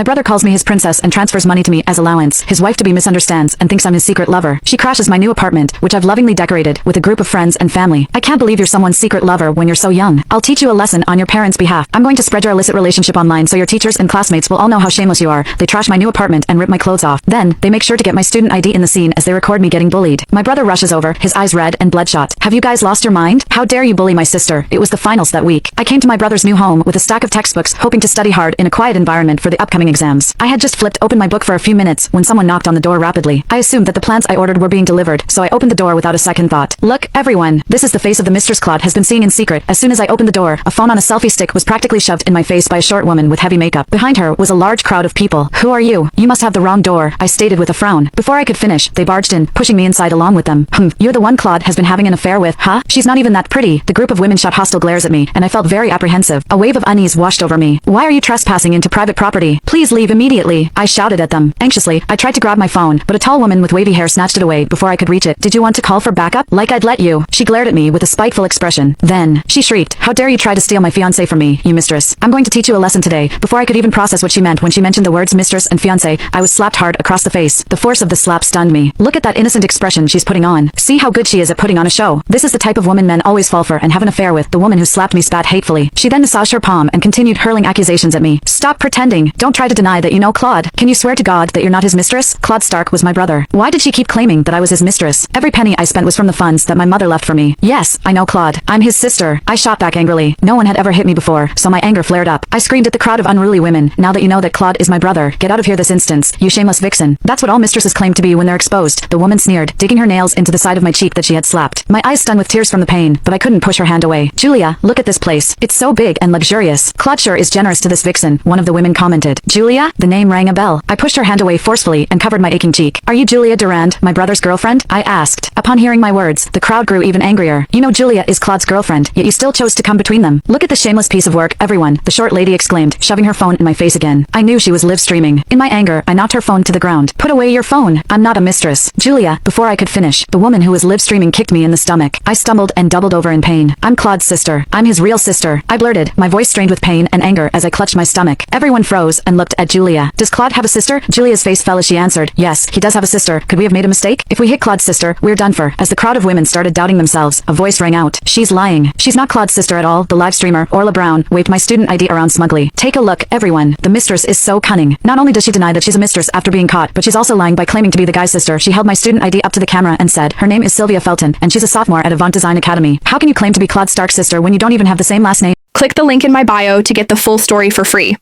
My brother calls me his princess and transfers money to me as allowance. His wife to be misunderstands and thinks I'm his secret lover. She crashes my new apartment, which I've lovingly decorated, with a group of friends and family. I can't believe you're someone's secret lover when you're so young. I'll teach you a lesson on your parents' behalf. I'm going to spread your illicit relationship online so your teachers and classmates will all know how shameless you are. They trash my new apartment and rip my clothes off. Then, they make sure to get my student ID in the scene as they record me getting bullied. My brother rushes over, his eyes red and bloodshot. Have you guys lost your mind? How dare you bully my sister? It was the finals that week. I came to my brother's new home with a stack of textbooks, hoping to study hard in a quiet environment for the upcoming exams. I had just flipped open my book for a few minutes when someone knocked on the door rapidly. I assumed that the plants I ordered were being delivered, so I opened the door without a second thought. Look, everyone, this is the face of the mistress Claude has been seeing in secret. As soon as I opened the door, a phone on a selfie stick was practically shoved in my face by a short woman with heavy makeup. Behind her was a large crowd of people. Who are you? You must have the wrong door, I stated with a frown. Before I could finish, they barged in, pushing me inside along with them. You're the one Claude has been having an affair with, huh? She's not even that pretty. The group of women shot hostile glares at me, and I felt very apprehensive. A wave of unease washed over me. Why are you trespassing into private property? Please leave immediately, I shouted at them. Anxiously, I tried to grab my phone, but a tall woman with wavy hair snatched it away before I could reach it. Did you want to call for backup? Like I'd let you. She glared at me with a spiteful expression. Then, she shrieked, how dare you try to steal my fiancé from me, you mistress. I'm going to teach you a lesson today. Before I could even process what she meant when she mentioned the words mistress and fiancé, I was slapped hard across the face. The force of the slap stunned me. Look at that innocent expression she's putting on. See how good she is at putting on a show. This is the type of woman men always fall for and have an affair with. The woman who slapped me spat hatefully. She then massaged her palm and continued hurling accusations at me. Stop pretending. Don't try to deny that you know Claude. Can you swear to God that you're not his mistress? Claude Stark was my brother. Why did she keep claiming that I was his mistress? Every penny I spent was from the funds that my mother left for me. Yes, I know Claude. I'm his sister. I shot back angrily. No one had ever hit me before, so my anger flared up. I screamed at the crowd of unruly women. Now that you know that Claude is my brother, get out of here this instance, you shameless vixen. That's what all mistresses claim to be when they're exposed. The woman sneered, digging her nails into the side of my cheek that she had slapped. My eyes stung with tears from the pain, but I couldn't push her hand away. Julia, look at this place. It's so big and luxurious. Claude sure is generous to this vixen, one of the women commented. Julia? The name rang a bell. I pushed her hand away forcefully and covered my aching cheek. Are you Julia Durand, my brother's girlfriend? I asked. Upon hearing my words, the crowd grew even angrier. You know Julia is Claude's girlfriend, yet you still chose to come between them. Look at this shameless piece of work, everyone, the short lady exclaimed, shoving her phone in my face again. I knew she was live streaming. In my anger, I knocked her phone to the ground. Put away your phone. I'm not a mistress. Julia, before I could finish, the woman who was live streaming kicked me in the stomach. I stumbled and doubled over in pain. I'm Claude's sister. I'm his real sister. I blurted, my voice strained with pain and anger as I clutched my stomach. Everyone froze and looked at Julia. Does Claude have a sister? Julia's face fell as she answered, yes, he does have a sister. Could we have made a mistake? If we hit Claude's sister, we're done for. As the crowd of women started doubting themselves, a voice rang out. She's lying. She's not Claude's sister at all. The live streamer, Orla Brown, waved my student ID around smugly. Take a look, everyone. The mistress is so cunning. Not only does she deny that she's a mistress after being caught, but she's also lying by claiming to be the guy's sister. She held my student ID up to the camera and said, her name is Sylvia Felton, and she's a sophomore at Avant Design Academy. How can you claim to be Claude Stark's sister when you don't even have the same last name? Click the link in my bio to get the full story for free.